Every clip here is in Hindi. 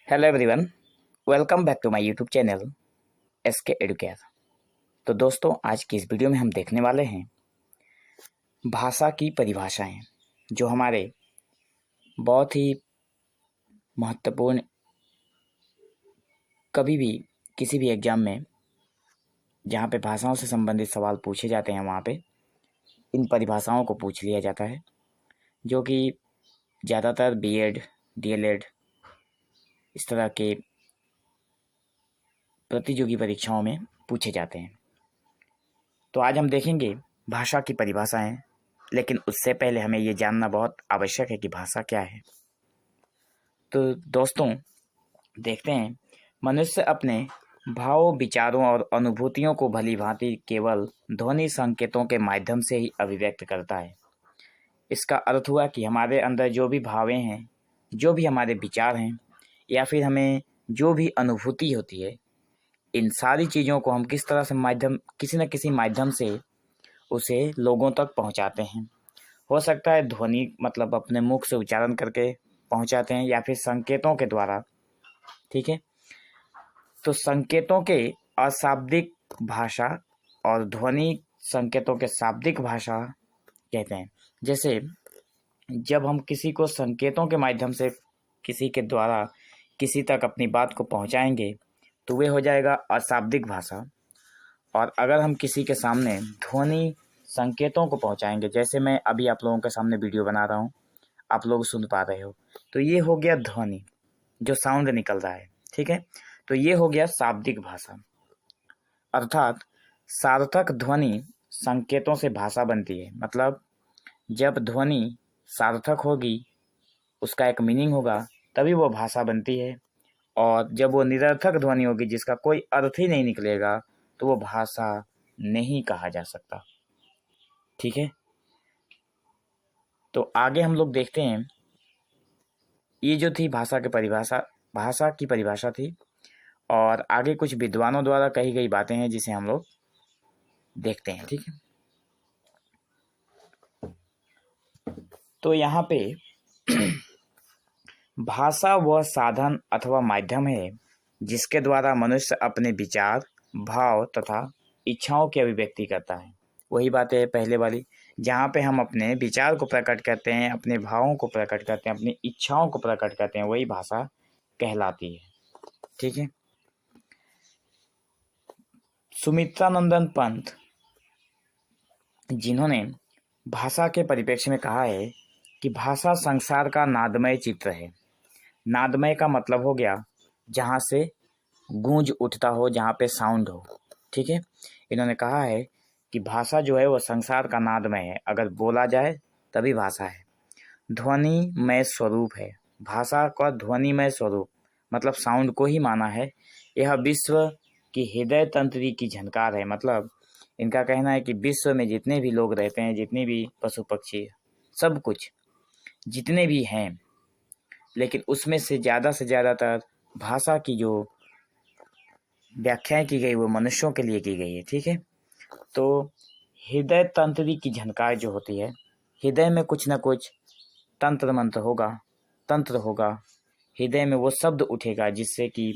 Hello everyone, welcome back to my YouTube channel SK Educare. तो दोस्तों, आज की इस वीडियो में हम देखने वाले हैं भाषा की परिभाषाएं, जो हमारे बहुत ही महत्वपूर्ण, कभी भी किसी भी एग्जाम में जहाँ पे भाषाओं से संबंधित सवाल पूछे जाते हैं वहाँ पे इन परिभाषाओं को पूछ लिया जाता है, जो कि ज़्यादातर बीएड, डीएलएड इस तरह के प्रतियोगी परीक्षाओं में पूछे जाते हैं। तो आज हम देखेंगे भाषा की परिभाषाएं, लेकिन उससे पहले हमें ये जानना बहुत आवश्यक है कि भाषा क्या है। तो दोस्तों, देखते हैं, मनुष्य अपने भावों, विचारों और अनुभूतियों को भली भांति केवल ध्वनि संकेतों के माध्यम से ही अभिव्यक्त करता है। इसका अर्थ हुआ कि हमारे अंदर जो भी भावें हैं, जो भी हमारे विचार हैं, या फिर हमें जो भी अनुभूति होती है, इन सारी चीज़ों को हम किस तरह से किसी न किसी माध्यम से उसे लोगों तक पहुंचाते हैं। हो सकता है ध्वनि मतलब अपने मुख से उच्चारण करके पहुंचाते हैं, या फिर संकेतों के द्वारा। ठीक है, तो संकेतों के अशाब्दिक भाषा और ध्वनि संकेतों के शाब्दिक भाषा कहते हैं। जैसे जब हम किसी को संकेतों के माध्यम से किसी के द्वारा किसी तक अपनी बात को पहुंचाएंगे तो वे हो जाएगा अशाब्दिक भाषा। और अगर हम किसी के सामने ध्वनि संकेतों को पहुंचाएंगे, जैसे मैं अभी आप लोगों के सामने वीडियो बना रहा हूं, आप लोग सुन पा रहे हो, तो ये हो गया ध्वनि, जो साउंड निकल रहा है। ठीक है, तो ये हो गया शाब्दिक भाषा। अर्थात सार्थक ध्वनि संकेतों से भाषा बनती है। मतलब जब ध्वनि सार्थक होगी, उसका एक मीनिंग होगा, तभी वो भाषा बनती है। और जब वो निरर्थक ध्वनि होगी, जिसका कोई अर्थ ही नहीं निकलेगा, तो वो भाषा नहीं कहा जा सकता। ठीक है, तो आगे हम लोग देखते हैं। ये जो थी भाषा की परिभाषा थी, और आगे कुछ विद्वानों द्वारा कही गई बातें हैं जिसे हम लोग देखते हैं। ठीक है, तो यहाँ पे भाषा वह साधन अथवा माध्यम है जिसके द्वारा मनुष्य अपने विचार, भाव तथा इच्छाओं की अभिव्यक्ति करता है। वही बात है पहले वाली, जहाँ पे हम अपने विचार को प्रकट करते हैं, अपने भावों को प्रकट करते हैं, अपनी इच्छाओं को प्रकट करते हैं, वही भाषा कहलाती है। ठीक है, सुमित्रानंदन पंत, जिन्होंने भाषा के परिप्रेक्ष्य में कहा है कि भाषा संसार का नादमय चित्र है। नादमय का मतलब हो गया जहाँ से गूंज उठता हो, जहाँ पे साउंड हो। ठीक है, इन्होंने कहा है कि भाषा जो है वो संसार का नादमय है, अगर बोला जाए तभी भाषा है। ध्वनिमय स्वरूप है। भाषा का ध्वनिमय स्वरूप मतलब साउंड को ही माना है। यह विश्व की हृदय तंत्री की झनकार है। मतलब इनका कहना है कि विश्व में जितने भी लोग रहते हैं, जितने भी पशु पक्षी, सब कुछ जितने भी हैं, लेकिन उसमें से ज़्यादातर भाषा की जो व्याख्याएं की गई वो मनुष्यों के लिए की गई है। ठीक है, तो हृदय तंत्री की झनकार जो होती है, हृदय में कुछ ना कुछ तंत्र मंत्र होगा, तंत्र होगा, हृदय में वो शब्द उठेगा जिससे कि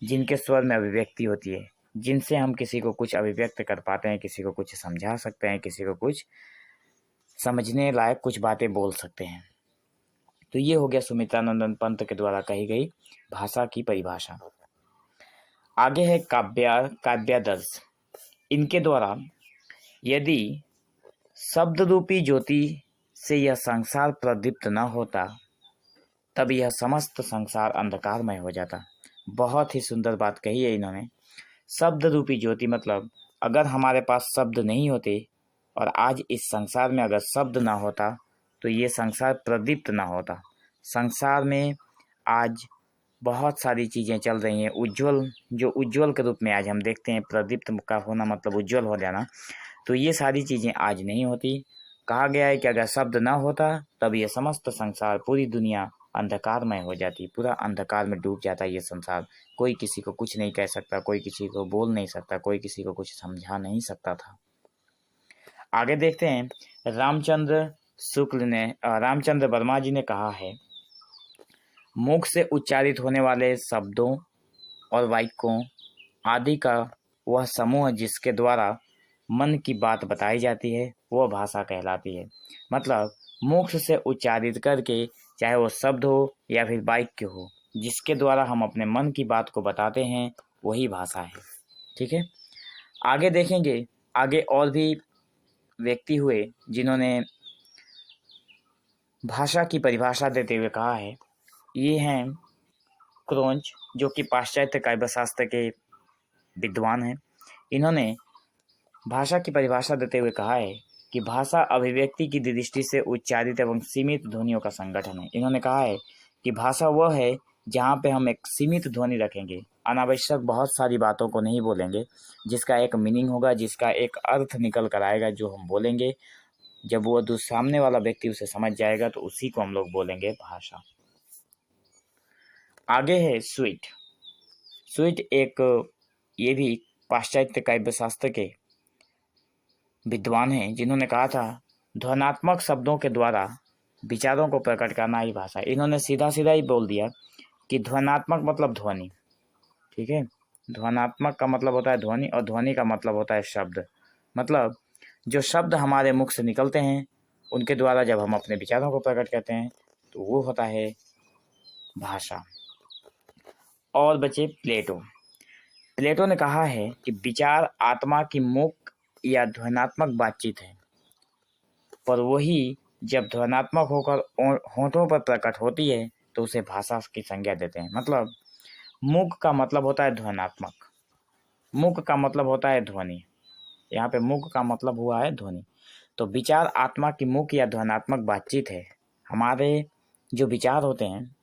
जिनके स्वर में अभिव्यक्ति होती है, जिनसे हम किसी को कुछ अभिव्यक्त कर पाते हैं, किसी को कुछ समझा सकते हैं, किसी को कुछ समझने लायक कुछ बातें बोल सकते हैं। तो ये हो गया सुमित्रानंदन पंत के द्वारा कही गई भाषा की परिभाषा। आगे है काव्यादर्श। इनके द्वारा यदि शब्द रूपी ज्योति से यह संसार प्रदीप्त न होता, तब यह समस्त संसार अंधकारमय हो जाता। बहुत ही सुंदर बात कही है इन्होंने। शब्द रूपी ज्योति मतलब अगर हमारे पास शब्द नहीं होते, और आज इस संसार में अगर शब्द ना होता, तो ये संसार प्रदीप्त ना होता। संसार में आज बहुत सारी चीज़ें चल रही हैं, उज्ज्वल, जो उज्ज्वल के रूप में आज हम देखते हैं। प्रदीप्त का होना मतलब उज्ज्वल हो जाना। तो ये सारी चीज़ें आज नहीं होती। कहा गया है कि अगर शब्द ना होता, तब ये समस्त संसार, पूरी दुनिया अंधकारमय हो जाती, पूरा अंधकार में डूब जाता ये संसार। कोई किसी को कुछ नहीं कह सकता, कोई किसी को बोल नहीं सकता, कोई किसी को कुछ समझा नहीं सकता था। आगे देखते हैं, रामचंद्र वर्मा जी ने कहा है, मुख से उच्चारित होने वाले शब्दों और वाक्यों आदि का वह समूह जिसके द्वारा मन की बात बताई जाती है वह भाषा कहलाती है। मतलब मुख से उच्चारित करके, चाहे वो शब्द हो या फिर वाक्य हो, जिसके द्वारा हम अपने मन की बात को बताते हैं वही भाषा है। ठीक है, आगे देखेंगे। आगे और भी व्यक्ति हुए जिन्होंने भाषा की परिभाषा देते हुए कहा है। ये हैं क्रोंच, जो कि पाश्चात्य काव्यशास्त्र के विद्वान हैं। इन्होंने भाषा की परिभाषा देते हुए कहा है कि भाषा अभिव्यक्ति की दृष्टि से उच्चारित एवं सीमित ध्वनियों का संगठन है। इन्होंने कहा है कि भाषा वह है जहाँ पे हम एक सीमित ध्वनि रखेंगे, अनावश्यक बहुत सारी बातों को नहीं बोलेंगे, जिसका एक मीनिंग होगा, जिसका एक अर्थ निकल कर आएगा जो हम बोलेंगे। जब वो सामने वाला व्यक्ति उसे समझ जाएगा तो उसी को हम लोग बोलेंगे भाषा। आगे है स्वीट। स्वीट एक ये भी पाश्चात्य काव्यशास्त्र के विद्वान हैं, जिन्होंने कहा था ध्वनात्मक शब्दों के द्वारा विचारों को प्रकट करना ही भाषा। इन्होंने सीधा सीधा ही बोल दिया कि ध्वनात्मक मतलब ध्वनि। ठीक है, ध्वनात्मक का मतलब होता है ध्वनि और ध्वनि का मतलब होता है शब्द। मतलब जो शब्द हमारे मुख से निकलते हैं उनके द्वारा जब हम अपने विचारों को प्रकट करते हैं तो वो होता है भाषा। और बचे प्लेटो। प्लेटो ने कहा है कि विचार आत्मा की मुख या ध्वनात्मक बातचीत है, पर वही जब ध्वनात्मक होकर होठों पर प्रकट होती है तो उसे भाषा की संज्ञा देते हैं। मतलब मुख का मतलब होता है ध्वनात्मक, मुख का मतलब होता है ध्वनि। यहाँ पे मुख का मतलब हुआ है ध्वनि। तो विचार आत्मा की मुख या ध्वनात्मक बातचीत है। हमारे जो विचार होते हैं,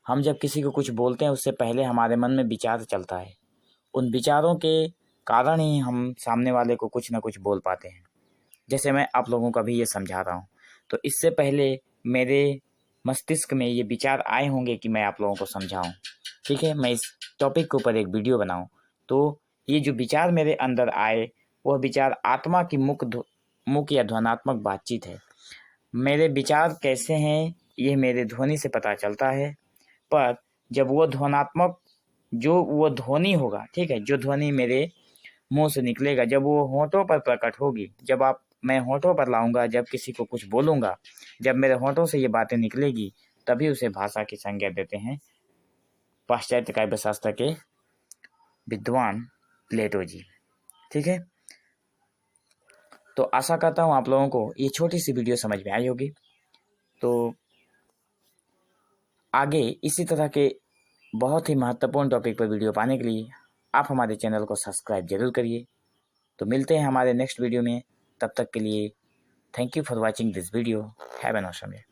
हम जब किसी को कुछ बोलते हैं उससे पहले हमारे मन में विचार चलता है। उन विचारों के कारण ही हम सामने वाले को कुछ ना कुछ बोल पाते हैं। जैसे मैं आप लोगों को भी ये समझा रहा हूँ, तो इससे पहले मेरे मस्तिष्क में ये विचार आए होंगे कि मैं आप लोगों को समझाऊं। ठीक है, मैं इस टॉपिक के ऊपर एक वीडियो बनाऊं, तो ये जो विचार मेरे अंदर आए वह विचार आत्मा की मुख या ध्वनात्मक बातचीत है। मेरे विचार कैसे हैं ये मेरे ध्वनि से पता चलता है, पर जब वो ध्वनात्मक जो वो ध्वनि होगा, ठीक है, जो ध्वनि मेरे मुंह से निकलेगा, जब वो होठों पर प्रकट होगी, जब मैं होठों पर लाऊंगा, जब किसी को कुछ बोलूँगा, जब मेरे होठों से ये बातें निकलेगी, तभी उसे भाषा की संज्ञा देते हैं पाश्चात्य काव्यशास्त्र के विद्वान प्लेटो जी। ठीक है, तो आशा करता हूँ आप लोगों को ये छोटी सी वीडियो समझ में आई होगी। तो आगे इसी तरह के बहुत ही महत्वपूर्ण टॉपिक पर वीडियो पाने के लिए आप हमारे चैनल को सब्सक्राइब जरूर करिए। तो मिलते हैं हमारे नेक्स्ट वीडियो में, तब तक के लिए thank you for watching this video. Have an awesome day.